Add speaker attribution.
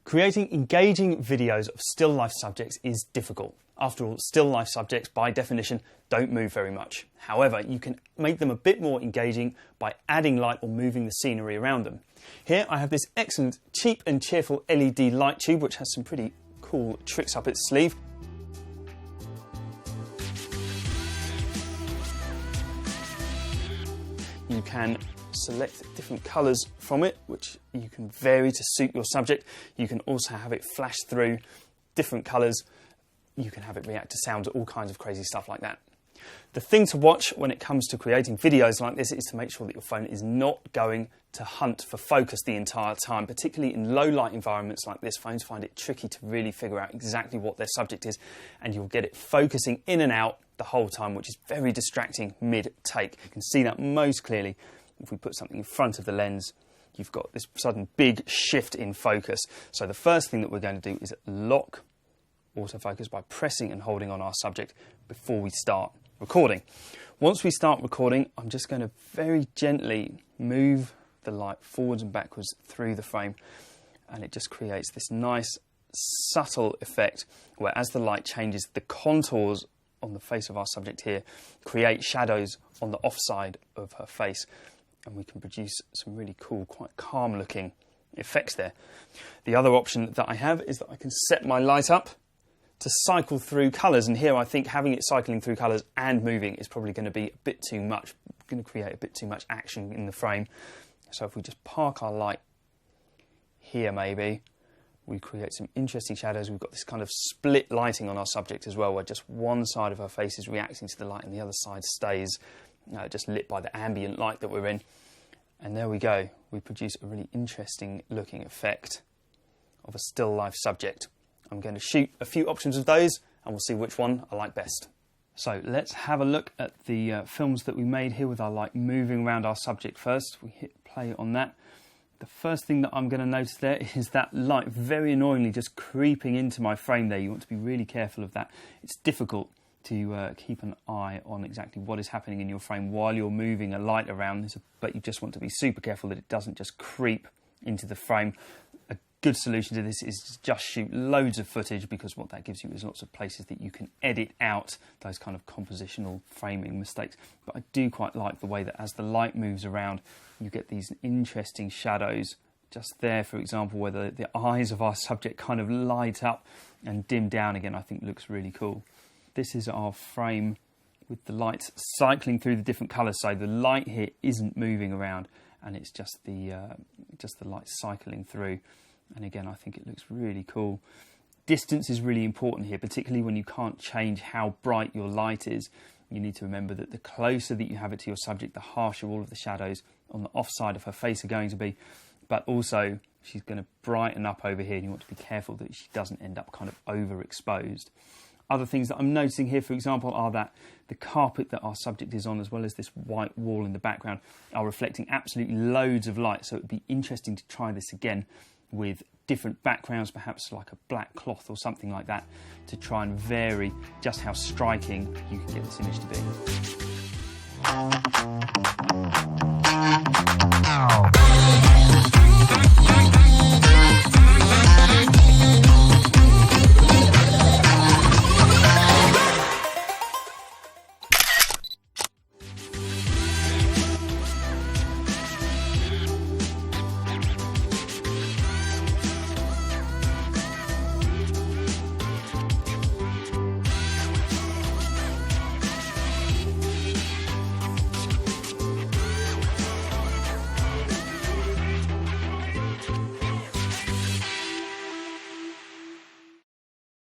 Speaker 1: Creating engaging videos of still life subjects is difficult. After all, still life subjects, by definition, don't move very much. However, you can make them a bit more engaging by adding light or moving the scenery around them. Here I have this excellent, cheap and cheerful LED light tube, which has some pretty cool tricks up its sleeve. You can select different colours from it, which you can vary to suit your subject. You can also have it flash through different colours. You can have it react to sounds, all kinds of crazy stuff like that. The thing to watch when it comes to creating videos like this is to make sure that your phone is not going to hunt for focus the entire time. Particularly in low light environments like this, phones find it tricky to really figure out exactly what their subject is, and you'll get it focusing in and out the whole time, which is very distracting mid-take. You can see that most clearly if we put something in front of the lens. You've got this sudden big shift in focus. So the first thing that we're going to do is lock autofocus by pressing and holding on our subject before we start recording. Once we start recording, I'm just going to very gently move the light forwards and backwards through the frame, and it just creates this nice subtle effect where, as the light changes, the contours on the face of our subject here create shadows on the offside of her face, and we can produce some really cool, quite calm looking effects there. The other option that I have is that I can set my light up to cycle through colours, and here I think having it cycling through colours and moving is probably going to be a bit too much, going to create a bit too much action in the frame. So if we just park our light here, maybe we create some interesting shadows. We've got this kind of split lighting on our subject as well, where just one side of her face is reacting to the light and the other side stays just lit by the ambient light that we're in. And there we go. We produce a really interesting looking effect of a still life subject. I'm going to shoot a few options of those and we'll see which one I like best. So let's have a look at the films that we made here with our light moving around our subject first. We hit play on that. The first thing that I'm going to notice there is that light very annoyingly just creeping into my frame there. You want to be really careful of that. It's difficult to keep an eye on exactly what is happening in your frame while you're moving a light around, but you just want to be super careful that it doesn't just creep into the frame. A good solution to this is to just shoot loads of footage, because what that gives you is lots of places that you can edit out those kind of compositional framing mistakes. But I do quite like the way that as the light moves around, you get these interesting shadows just there, for example, where the eyes of our subject kind of light up and dim down again. I think looks really cool. This is our frame with the lights cycling through the different colours. So the light here isn't moving around, and it's just the light cycling through. And again, I think it looks really cool. Distance is really important here, particularly when you can't change how bright your light is. You need to remember that the closer that you have it to your subject, the harsher all of the shadows on the offside of her face are going to be. But also, she's going to brighten up over here, and you want to be careful that she doesn't end up kind of overexposed. Other things that I'm noticing here, for example, are that the carpet that our subject is on, as well as this white wall in the background, are reflecting absolutely loads of light. So it would be interesting to try this again with different backgrounds, perhaps like a black cloth or something like that, to try and vary just how striking you can get this image to be.